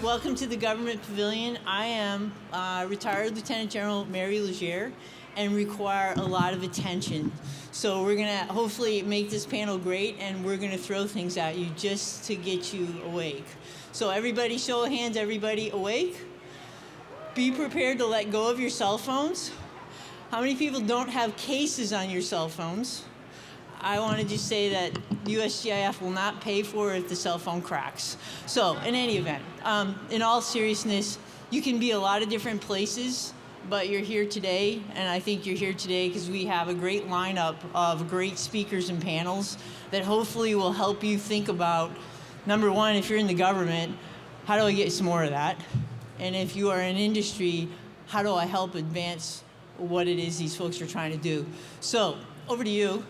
Welcome to the Government Pavilion. I am retired Lieutenant General Mary Legere and require a lot of attention. So we're going to hopefully make this panel great, and we're going to throw things at you just to get you awake. So everybody, show of hands, everybody awake? Be prepared to let go of your cell phones. How many people don't have cases on your cell phones? I want to just say that USGIF will not pay for it if the cell phone cracks. So in any event, in all seriousness, you can be a lot of different places, but you're here today, and I think you're here today because we have a great lineup of great speakers and panels that hopefully will help you think about, number one, if you're in the government, how do I get some more of that? And if you are in industry, how do I help advance what it is these folks are trying to do? So over to you.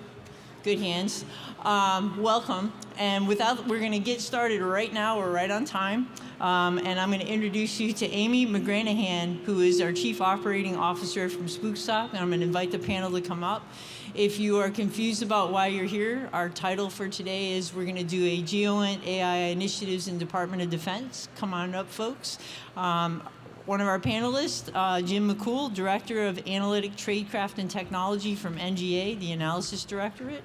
Good hands. Welcome. And we're going to get started right now. We're right on time. And I'm going to introduce you to Amy McGranahan, who is our Chief Operating Officer from Spookstock. And I'm going to invite the panel to come up. If you are confused about why you're here, our title for today is we're going to do a GEOINT AI Initiatives in Department of Defense. Come on up, folks. One of our panelists, Jim McCool, Director of Analytic Tradecraft and Technology from NGA, the Analysis Directorate.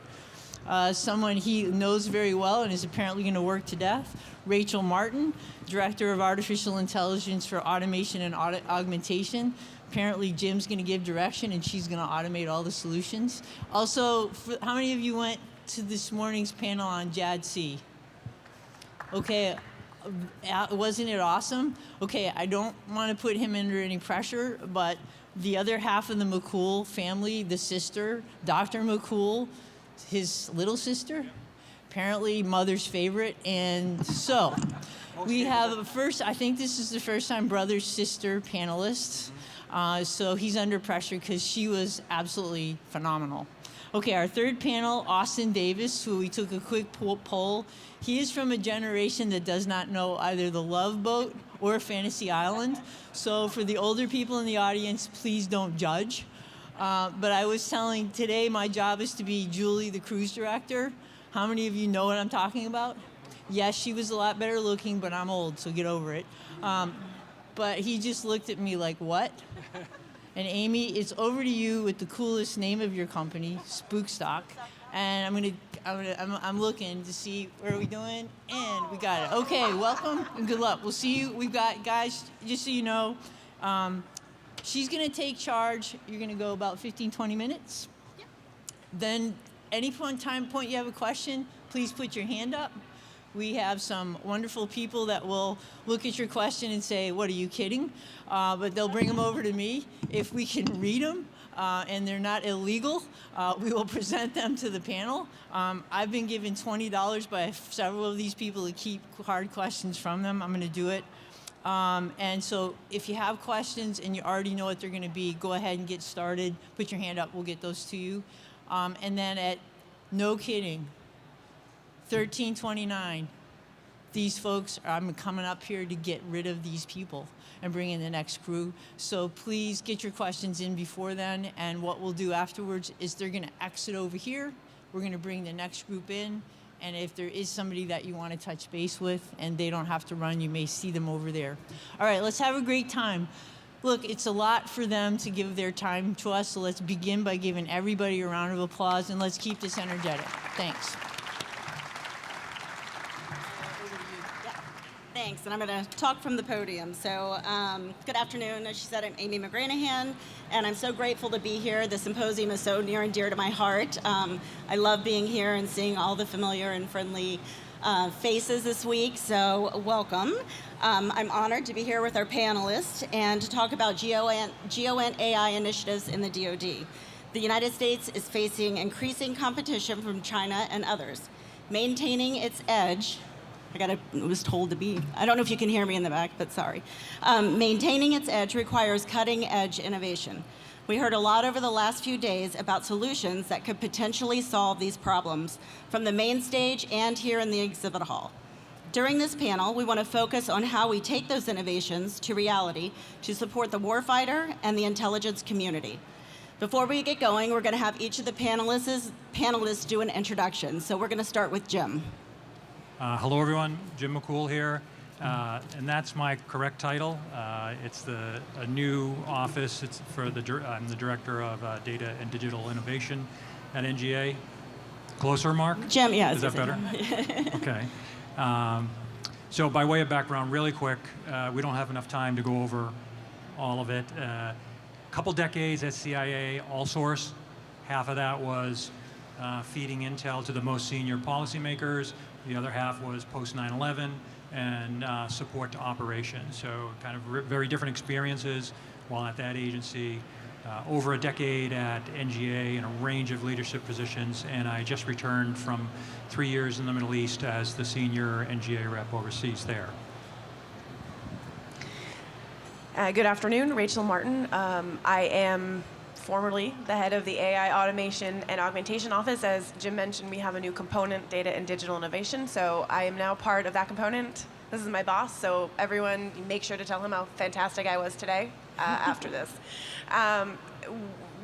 Someone he knows very well and is apparently going to work to death. Rachel Martin, Director of Artificial Intelligence for Automation and Augmentation. Apparently Jim's going to give direction and she's going to automate all the solutions. Also, how many of you went to this morning's panel on JADC? Okay. Wasn't it awesome? Okay, I don't want to put him under any pressure, but the other half of the McCool family, the sister, Dr. McCool, his little sister, apparently mother's favorite. And so we have I think this is the first time brother-sister panelists. So he's under pressure because she was absolutely phenomenal. Okay, our third panel, Austin Davis, who we took a quick poll. He is from a generation that does not know either the Love Boat or Fantasy Island. So for the older people in the audience, please don't judge. But I was telling today my job is to be Julie, the cruise director. How many of you know what I'm talking about? Yes, she was a lot better looking, but I'm old, so get over it. But he just looked at me like, what? And Amy, it's over to you with the coolest name of your company, Spookstock. And I'm looking to see where are we doing, and we got it. Okay, welcome and good luck. We'll see you. We've got guys. Just so you know, she's gonna take charge. You're gonna go about 15, 20 minutes. Yep. Then, any point you have a question, please put your hand up. We have some wonderful people that will look at your question and say, what, are you kidding? But they'll bring them over to me. If we can read them and they're not illegal, we will present them to the panel. I've been given $20 by several of these people to keep hard questions from them. I'm going to do it. And so if you have questions and you already know what they're going to be, go ahead and get started. Put your hand up. We'll get those to you. And then at no kidding, 1329. These folks, I'm coming up here to get rid of these people and bring in the next crew. So please get your questions in before then. And what we'll do afterwards is they're going to exit over here. We're going to bring the next group in. And if there is somebody that you want to touch base with and they don't have to run, you may see them over there. All right, let's have a great time. Look, it's a lot for them to give their time to us. So let's begin by giving everybody a round of applause. And let's keep this energetic. Thanks. Thanks, and I'm going to talk from the podium. So, good afternoon. As she said, I'm Amy McGranahan, and I'm so grateful to be here. The symposium is so near and dear to my heart. I love being here and seeing all the familiar and friendly faces this week, so welcome. I'm honored to be here with our panelists and to talk about GEOINT AI initiatives in the DOD. The United States is facing increasing competition from China and others. Maintaining its edge, was told to be. I don't know if you can hear me in the back, but sorry. Maintaining its edge requires cutting-edge innovation. We heard a lot over the last few days about solutions that could potentially solve these problems from the main stage and here in the exhibit hall. During this panel, we want to focus on how we take those innovations to reality to support the warfighter and the intelligence community. Before we get going, we're going to have each of the panelists do an introduction. So we're going to start with Jim. Hello, everyone. Jim McCool here. and that's my correct title. It's a new office. It's I'm the Director of Data and Digital Innovation at NGA. Closer, Mark? Jim, yeah. Is that better? Okay. So by way of background, really quick, we don't have enough time to go over all of it. Couple decades at CIA, all source. Half of that was feeding intel to the most senior policymakers. The other half was post 9/11 and support to operations. So kind of very different experiences while at that agency. Over a decade at NGA in a range of leadership positions, and I just returned from 3 years in the Middle East as the senior NGA rep overseas there. Good afternoon, Rachel Martin. I am formerly the head of the AI Automation and Augmentation Office. As Jim mentioned, we have a new component, Data and Digital Innovation, so I am now part of that component. This is my boss, so everyone make sure to tell him how fantastic I was today after this.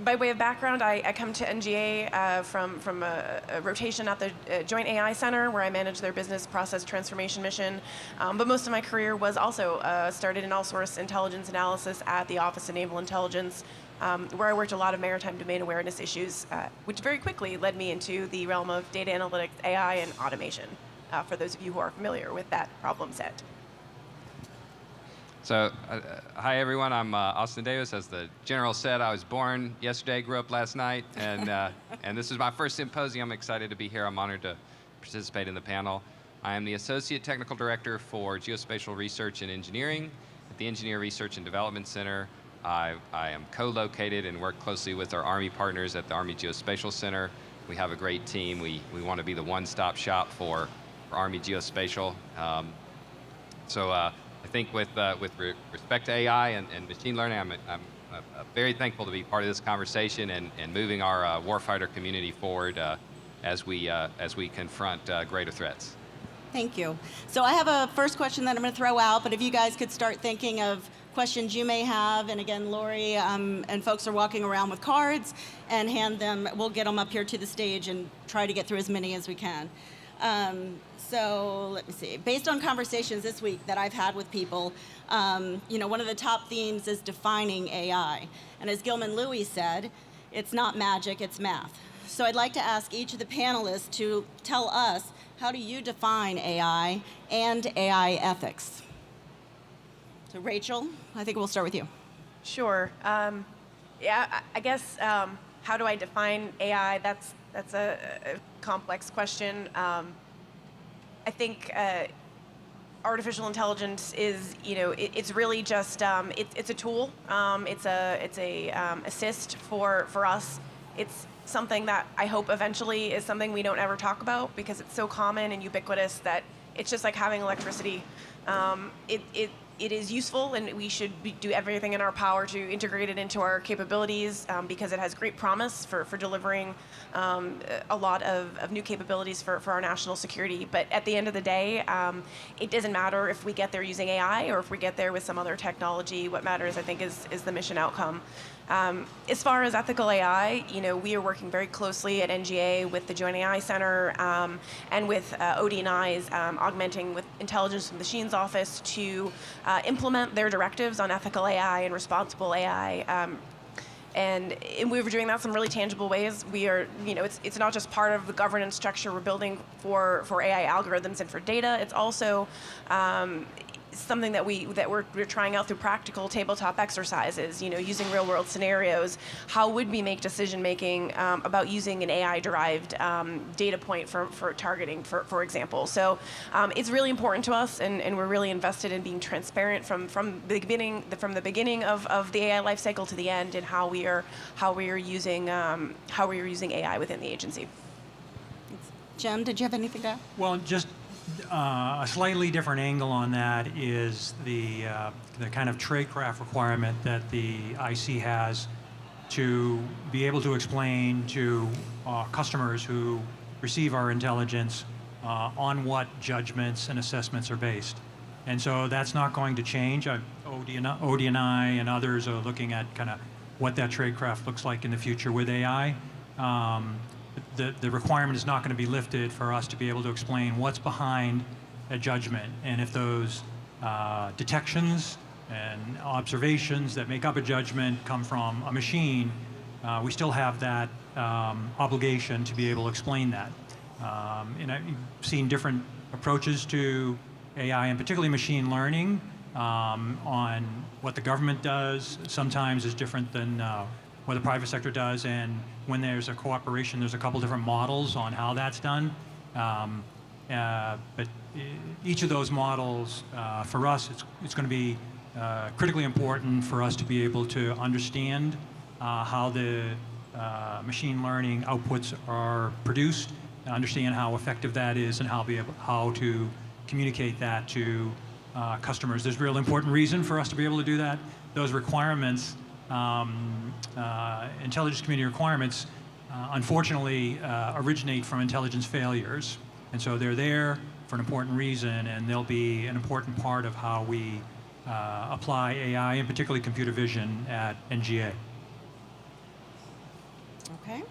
By way of background, I come to NGA from a rotation at the Joint AI Center, where I manage their business process transformation mission. But most of my career was also started in all-source intelligence analysis at the Office of Naval Intelligence, where I worked a lot of maritime domain awareness issues, which very quickly led me into the realm of data analytics, AI, and automation, for those of you who are familiar with that problem set. So, hi everyone, I'm Austin Davis. As the general said, I was born yesterday, grew up last night, and this is my first symposium. I'm excited to be here. I'm honored to participate in the panel. I am the Associate Technical Director for Geospatial Research and Engineering at the Engineer Research and Development Center. I am co-located and work closely with our Army partners at the Army Geospatial Center. We have a great team. We want to be the one-stop shop for Army Geospatial. I think with respect to AI and machine learning, I'm very thankful to be part of this conversation and moving our warfighter community forward as we confront greater threats. Thank you. So I have a first question that I'm going to throw out, but if you guys could start thinking of questions you may have, and again, Lori and folks are walking around with cards, and hand them, we'll get them up here to the stage and try to get through as many as we can. So let me see. Based on conversations this week that I've had with people, one of the top themes is defining AI. And as Gilman Lewis said, it's not magic, it's math. So I'd like to ask each of the panelists to tell us, how do you define AI and AI ethics? So Rachel, I think we'll start with you. Sure. I guess how do I define AI? That's a complex question. I think artificial intelligence is, it's really just it's a tool. It's a assist for us. It's something that I hope eventually is something we don't ever talk about, because it's so common and ubiquitous that it's just like having electricity. It is useful, and we should do everything in our power to integrate it into our capabilities, because it has great promise for delivering a lot of new capabilities for our national security. But at the end of the day, it doesn't matter if we get there using AI or if we get there with some other technology. What matters, I think, is the mission outcome. As far as ethical AI, we are working very closely at NGA with the Joint AI Center and with OD&I's Augmenting with Intelligence and Machines Office to implement their directives on ethical AI and responsible AI. And we were doing that in some really tangible ways. We are, it's not just part of the governance structure we're building for AI algorithms and for data. It's also something that we're trying out through practical tabletop exercises, using real world scenarios. How would we make decision making about using an AI derived data point for targeting, for example? So it's really important to us, and we're really invested in being transparent from the beginning of the AI life cycle to the end, and how we are using AI within the agency. Jim, did you have anything to add? Well, just a slightly different angle on that is the kind of tradecraft requirement that the IC has to be able to explain to customers who receive our intelligence on what judgments and assessments are based. And so that's not going to change. OD&I and others are looking at kind of what that tradecraft looks like in the future with AI. The requirement is not going to be lifted for us to be able to explain what's behind a judgment, and if those detections and observations that make up a judgment come from a machine, we still have that obligation to be able to explain that. And I've seen different approaches to AI, and particularly machine learning, on what the government does. Sometimes is different than what the private sector does, and when there's a cooperation, there's a couple different models on how that's done. But each of those models, for us, it's going to be critically important for us to be able to understand how the machine learning outputs are produced, understand how effective that is, and how to communicate that to customers. There's a real important reason for us to be able to do that. Those requirements, intelligence community requirements, unfortunately originate from intelligence failures. And so they're there for an important reason, and they'll be an important part of how we apply AI, and particularly computer vision, at NGA. Okay.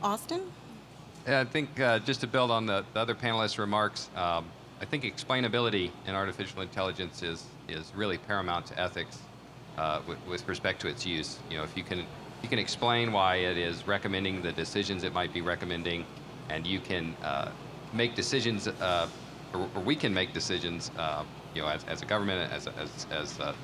Austin? Yeah, I think just to build on the other panelists' remarks, I think explainability in artificial intelligence is really paramount to ethics with respect to its use. You know, if you can explain why it is recommending the decisions it might be recommending, and you can make decisions, or we can make decisions, you know, as a government, as the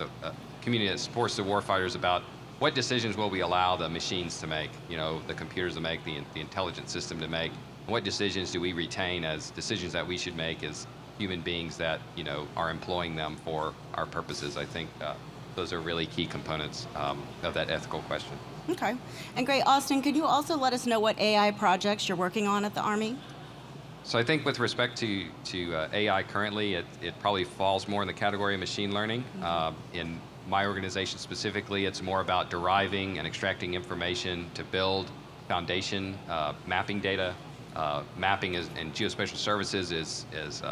community that supports the warfighters, about what decisions will we allow the machines to make, you know, the computers to make, the intelligence system to make, and what decisions do we retain as decisions that we should make as human beings that, you know, are employing them for our purposes. I think those are really key components of that ethical question. Okay. And great. Austin, could you also let us know what AI projects you're working on at the Army? So I think with respect to AI currently, it probably falls more in the category of machine learning. In my organization specifically, it's more about deriving and extracting information to build foundation, mapping data. Mapping in geospatial services is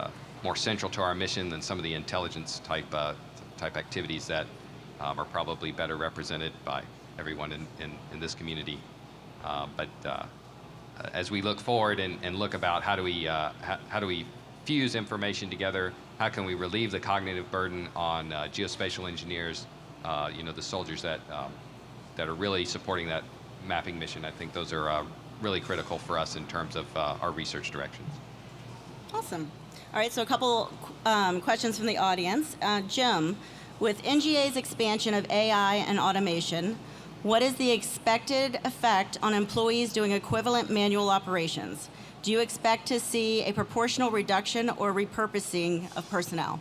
more central to our mission than some of the intelligence type activities that are probably better represented by everyone in this community. But as we look forward and look about how do we fuse information together, how can we relieve the cognitive burden on geospatial engineers, you know, the soldiers that are really supporting that mapping mission, I think those are really critical for us in terms of our research directions. Awesome. All right, so a couple questions from the audience. Jim, with NGA's expansion of AI and automation, what is the expected effect on employees doing equivalent manual operations? Do you expect to see a proportional reduction or repurposing of personnel?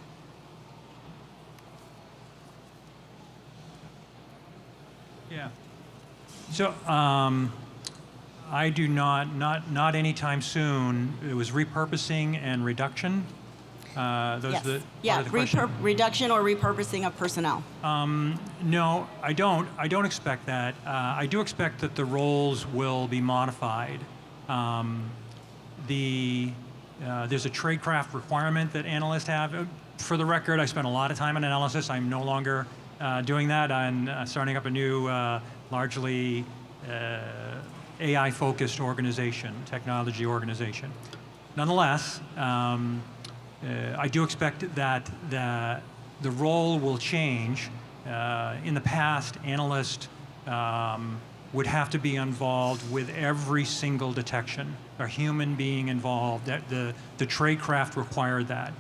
Yeah. So I do not anytime soon. It was repurposing and reduction. Those Yes. are the question. Reduction or repurposing of personnel. No, I don't. I don't expect that. I do expect that the roles will be modified. There's a tradecraft requirement that analysts have. For the record, I spent a lot of time on analysis. I'm no longer doing that. I'm starting up a new, largely AI-focused organization, technology organization. Nonetheless, I do expect that the role will change. In the past, analysts would have to be involved with every single detection, a human being involved. That the tradecraft required that.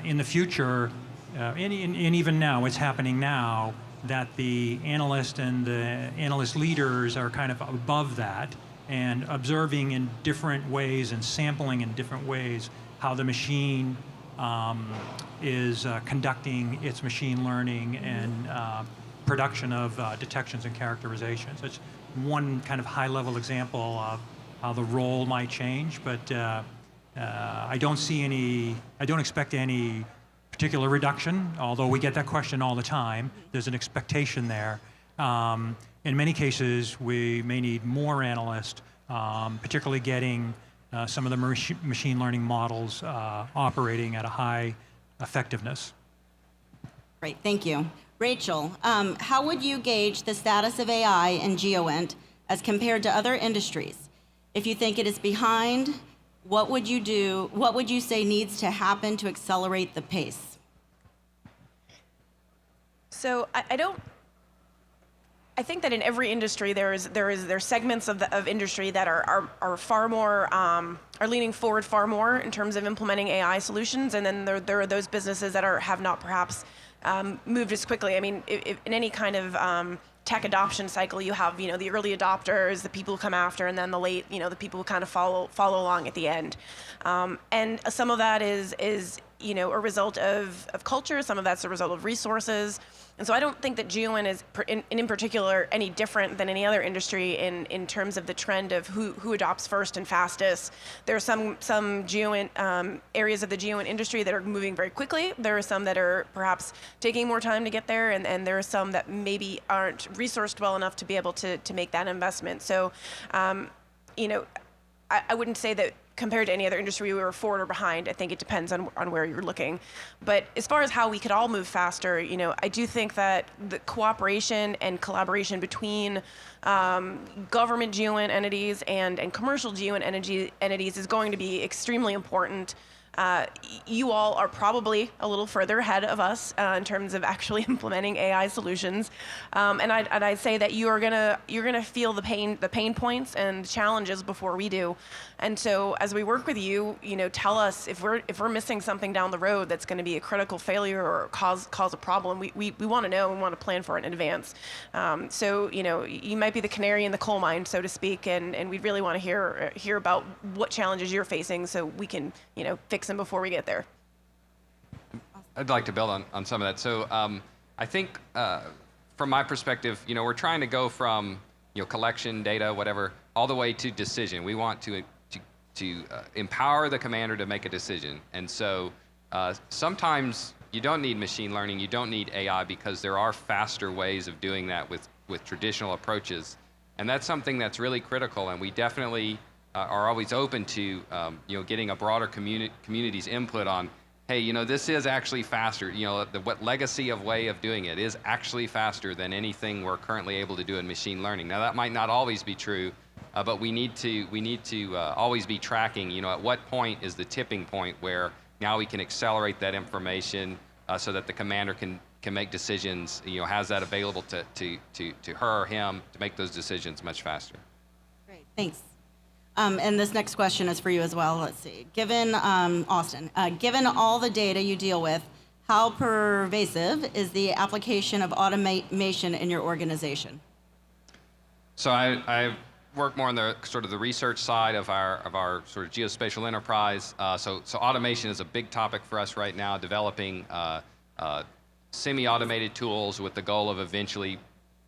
In the future, and even now, it's happening now, that the analyst and the analyst leaders are kind of above that and observing in different ways and sampling in different ways how the machine is conducting its machine learning and production of detections and characterizations. It's one kind of high-level example of how the role might change, but I don't expect any particular reduction, although we get that question all the time. There's an expectation there. In many cases, we may need more analysts, particularly getting some of the machine learning models operating at a high effectiveness. Great, thank you. Rachel, how would you gauge the status of AI in GEOINT as compared to other industries? If you think it is behind, what would you do? What would you say needs to happen to accelerate the pace? So I don't. I think that in every industry there's segments of industry that are far more are leaning forward far more in terms of implementing AI solutions, and then there are those businesses that have not perhaps moved as quickly. I mean, if in any kind of tech adoption cycle, you have the early adopters, the people who come after, and then the late the people who kind of follow along at the end, and some of that is a result of culture. Some of that's a result of resources. And so I don't think that GEOINT is, in particular, any different than any other industry in terms of the trend of who adopts first and fastest. There are some GEOINT areas of the GEOINT industry that are moving very quickly. There are some that are perhaps taking more time to get there, and there are some that maybe aren't resourced well enough to be able to make that investment. So, I wouldn't say that compared to any other industry, we were forward or behind. I think it depends on where you're looking. But as far as how we could all move faster, I do think that the cooperation and collaboration between government GEOINT entities and commercial GEOINT entities is going to be extremely important. You all are probably a little further ahead of us in terms of actually implementing AI solutions, and I'd say that you're gonna feel the pain points and challenges before we do. And so as we work with you, tell us if we're missing something down the road that's going to be a critical failure or cause a problem. We want to know. We want to plan for it in advance. So you might be the canary in the coal mine, so to speak, and we really want to hear about what challenges you're facing so we can fix them before we get there. I'd like to build on some of that. So I think from my perspective, we're trying to go from collection, data, whatever, all the way to decision. We want to empower the commander to make a decision. And so sometimes you don't need machine learning, you don't need AI, because there are faster ways of doing that with traditional approaches. And that's something that's really critical, and we definitely are always open to getting a broader community's input on, hey, this is actually faster. What legacy of way of doing it is actually faster than anything we're currently able to do in machine learning. Now that might not always be true, but we need to always be tracking. At what point is the tipping point where now we can accelerate that information so that the commander can make decisions. Has that available to her or him to make those decisions much faster. Great, thanks. And this next question is for you as well. Let's see. Given, Austin, given all the data you deal with, how pervasive is the application of automation in your organization? So I work more on the sort of the research side of our sort of geospatial enterprise. So automation is a big topic for us right now, developing semi-automated tools with the goal of eventually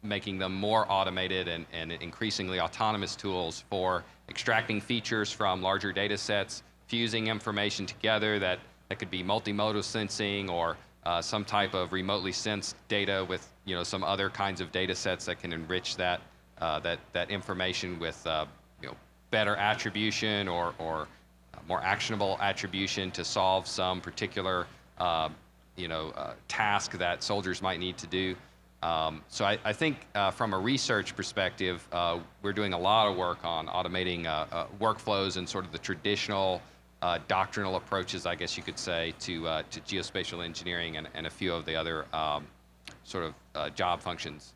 making them more automated and increasingly autonomous tools for extracting features from larger data sets, fusing information together that could be multimodal sensing or some type of remotely sensed data with some other kinds of data sets that can enrich that information with better attribution or more actionable attribution to solve some particular task that soldiers might need to do. So I think from a research perspective, we're doing a lot of work on automating workflows and sort of the traditional doctrinal approaches, I guess you could say, to geospatial engineering and a few of the other sort of job functions.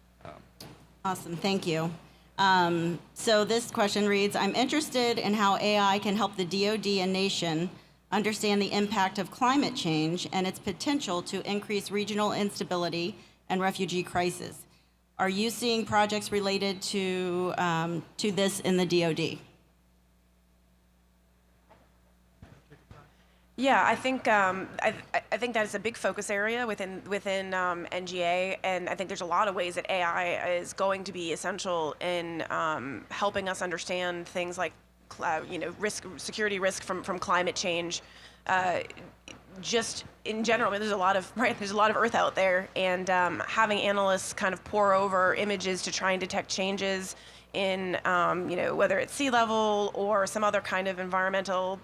Awesome, thank you. So this question reads, I'm interested in how AI can help the DOD and nation understand the impact of climate change and its potential to increase regional instability and refugee crisis. Are you seeing projects related to this in the DOD? Yeah, I think I think that is a big focus area within NGA, and I think there's a lot of ways that AI is going to be essential in helping us understand things like security risk from climate change. Just in general, I mean, there's a lot of Earth out there, and having analysts kind of pore over images to try and detect changes in whether it's sea level or some other kind of environmental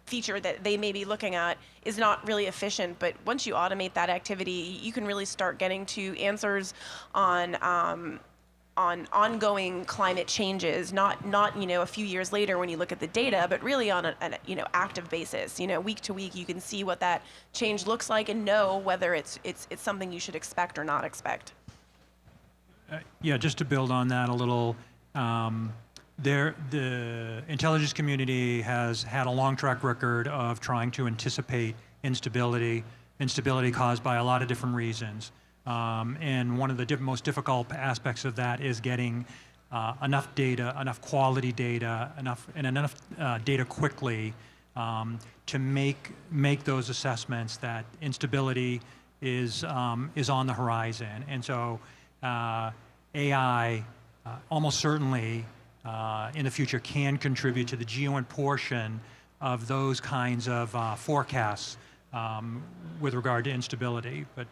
feature that they may be looking at is not really efficient. But once you automate that activity, you can really start getting to answers on ongoing climate changes, not a few years later when you look at the data, but really on an active basis. Week to week, you can see what that change looks like and know whether it's something you should expect or not expect. Yeah, just to build on that a little, the intelligence community has had a long track record of trying to anticipate instability caused by a lot of different reasons. And one of the most difficult aspects of that is getting enough data, enough quality data, enough data quickly to make those assessments that instability is on the horizon. And so AI almost certainly in the future can contribute to the GEOINT portion of those kinds of forecasts with regard to instability. But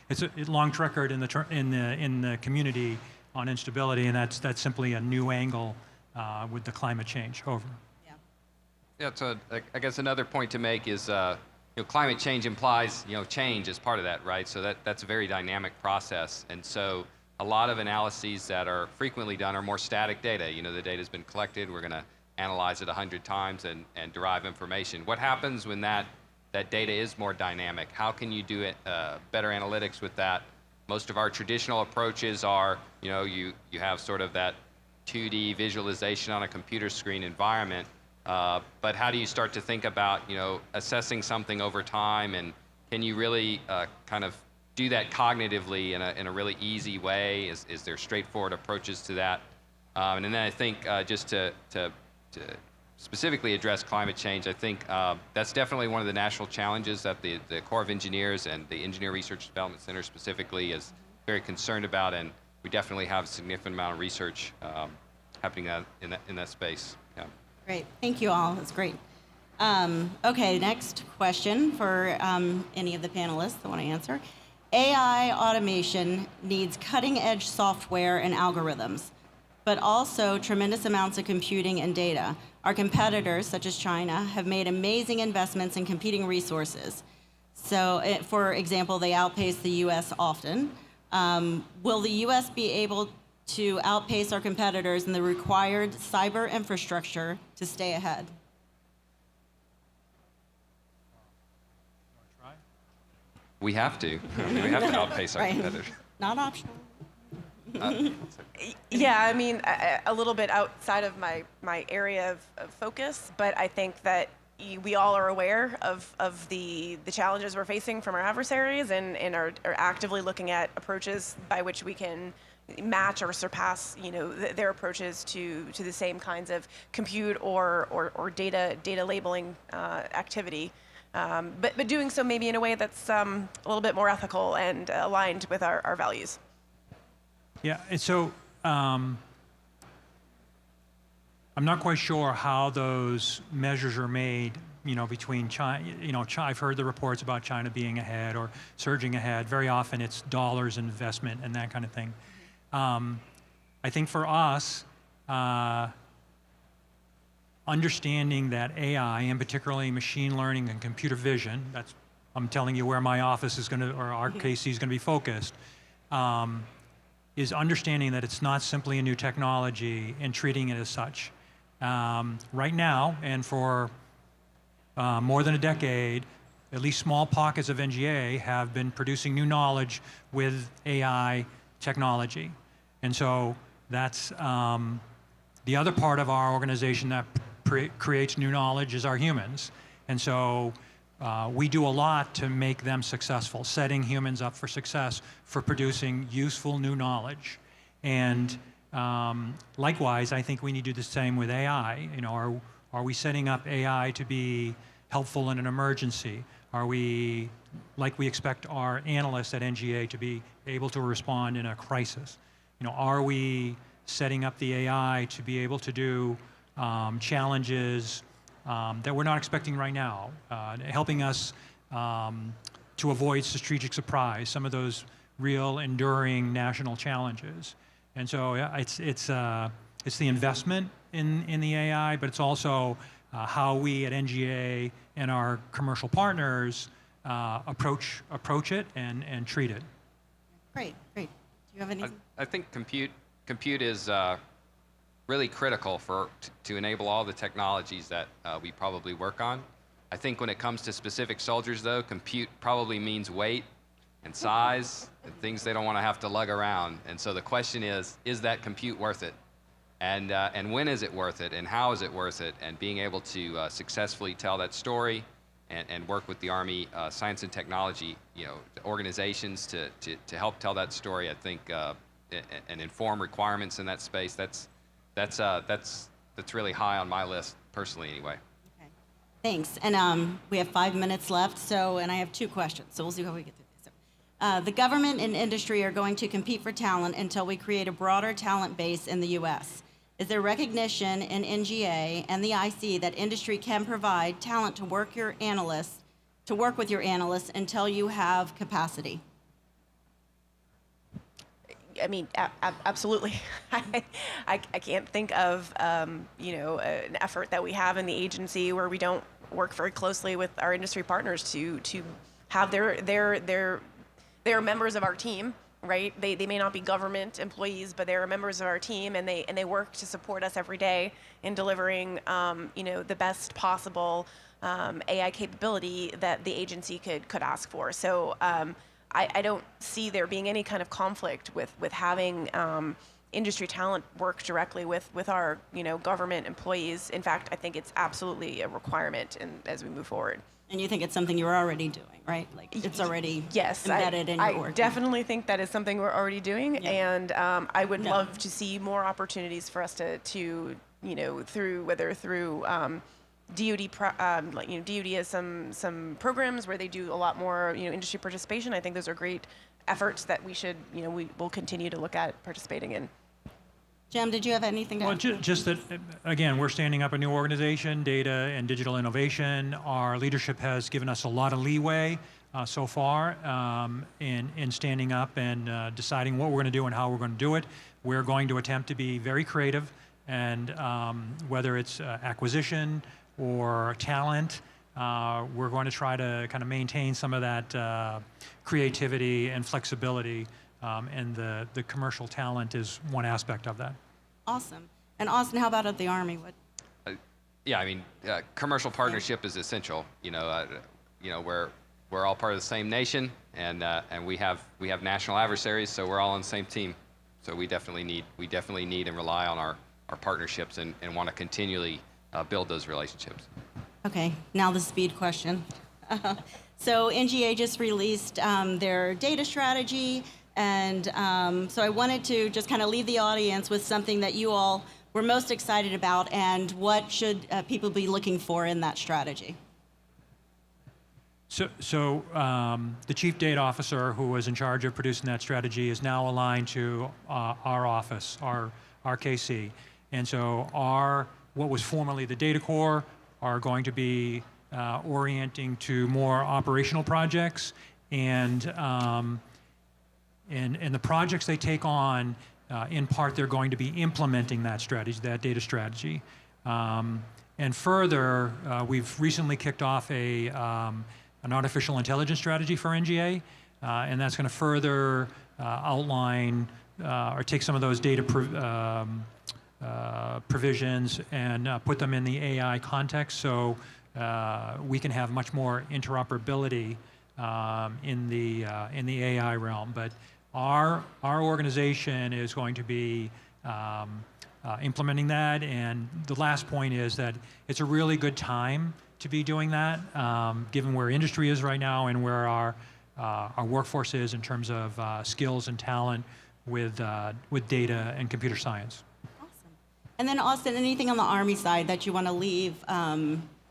it's a long track record in the community on instability, and that's simply a new angle with the climate change. Over. Yeah, so I guess another point to make is climate change implies change as part of that, right? So that's a very dynamic process, and so a lot of analyses that are frequently done are more static data. The data's been collected, we're going to analyze it 100 times and derive information. What happens when that data is more dynamic? How can you do it better analytics with that? Most of our traditional approaches are, you have sort of that 2D visualization on a computer screen environment, but how do you start to think about, assessing something over time, and can you really kind of do that cognitively in a really easy way? Is there straightforward approaches to that? And then I think just to specifically address climate change, I think that's definitely one of the national challenges that the Corps of Engineers and the Engineer Research Development Center specifically is very concerned about, and we definitely have a significant amount of research happening in that space. Yeah. Great, thank you all, that's great. Okay, next question for any of the panelists that want to answer. AI automation needs cutting-edge software and algorithms, but also tremendous amounts of computing and data. Our competitors, such as China, have made amazing investments in computing resources. So, for example, they outpace the US often. Will the US be able to outpace our competitors in the required cyber infrastructure to stay ahead? We have to. We have to outpace our Right. competitors. Not optional. Yeah, I mean, a little bit outside of my area of focus, but I think that we all are aware of the challenges we're facing from our adversaries and are actively looking at approaches by which we can match or surpass, their approaches to the same kinds of compute or data labeling activity. But doing so maybe in a way that's a little bit more ethical and aligned with our values. Yeah, and so I'm not quite sure how those measures are made, between China, I've heard the reports about China being ahead or surging ahead. Very often it's dollars investment and that kind of thing. I think for us, understanding that AI, and particularly machine learning and computer vision, I'm telling you where my office is going to, or our KC is going to be focused, is understanding that it's not simply a new technology and treating it as such. Right now, and for more than a decade, at least small pockets of NGA have been producing new knowledge with AI technology. And so that's the other part of our organization that creates new knowledge is our humans. And so we do a lot to make them successful, setting humans up for success for producing useful new knowledge. And likewise, I think we need to do the same with AI. Are we setting up AI to be helpful in an emergency? Are we, like we expect our analysts at NGA to be able to respond in a crisis? Are we setting up the AI to be able to do challenges that we're not expecting right now, helping us to avoid strategic surprise, some of those real enduring national challenges. And so it's the investment in the AI, but it's also how we at NGA and our commercial partners approach it and treat it. Great. Do you have anything? I think compute compute is really critical to enable all the technologies that we probably work on. I think when it comes to specific soldiers, though, compute probably means weight and size and things they don't want to have to lug around. And so the question is that compute worth it? And when is it worth it? And how is it worth it? And being able to successfully tell that story and work with the Army Science and Technology, organizations to help tell that story, I think, and inform requirements in that space. That's really high on my list personally, anyway. Okay. Thanks. And we have 5 minutes left. And I have 2 questions. So we'll see how we get through this. The government and industry are going to compete for talent until we create a broader talent base in the U.S. Is there recognition in NGA and the IC that industry can provide talent to work with your analysts until you have capacity? I mean, absolutely. I can't think of an effort that we have in the agency where we don't work very closely with our industry partners to have their members of our team. Right? They may not be government employees, but they are members of our team, and they work to support us every day in delivering the best possible AI capability that the agency could ask for. So I don't see there being any kind of conflict with having industry talent work directly with our government employees. In fact, I think it's absolutely a requirement as we move forward. And you think it's something you're already doing, right? Like it's already embedded in your work. I definitely think that is something we're already doing, and I would love to see more opportunities for us to through DOD, DOD has some programs where they do a lot more industry participation. I think those are great efforts that we will continue to look at participating in. Jim, did you have anything to add? Well, just that, again, we're standing up a new organization, Data and Digital Innovation. Our leadership has given us a lot of leeway so far in standing up and deciding what we're going to do and how we're going to do it. We're going to attempt to be very creative, and whether it's acquisition or talent, we're going to try to kind of maintain some of that creativity and flexibility. And the commercial talent is one aspect of that. Awesome. And Austin, how about at the Army? Yeah, I mean, commercial partnership is essential. We're all part of the same nation, and we have national adversaries, so we're all on the same team. So we definitely need and rely on our partnerships and want to continually build those relationships. Okay, now the speed question. So NGA just released their data strategy. And so I wanted to just kind of leave the audience with something that you all were most excited about, and what should people be looking for in that strategy? So the chief data officer who was in charge of producing that strategy is now aligned to our office, our RKC. And so what was formerly the data core are going to be orienting to more operational projects, and the projects they take on, in part, they're going to be implementing that strategy, that data strategy. And further, we've recently kicked off an artificial intelligence strategy for NGA, and that's going to further outline or take some of those data provisions and put them in the AI context, so we can have much more interoperability in the AI realm. But our organization is going to be implementing that, and the last point is that it's a really good time to be doing that, given where industry is right now and where our workforce is in terms of skills and talent with data and computer science. Awesome. And then Austin, anything on the Army side that you want to leave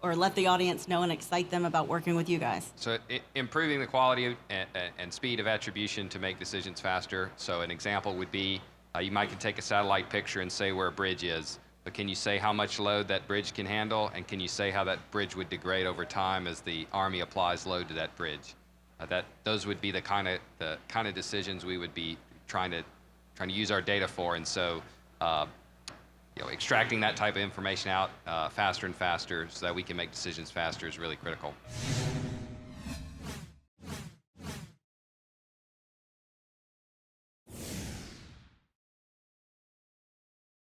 or let the audience know and excite them about working with you guys? So improving the quality and speed of attribution to make decisions faster. So an example would be you might take a satellite picture and say where a bridge is, but can you say how much load that bridge can handle, and can you say how that bridge would degrade over time as the Army applies load to that bridge? Those would be the kind of decisions we would be trying to use our data for, and so extracting that type of information out faster and faster so that we can make decisions faster is really critical.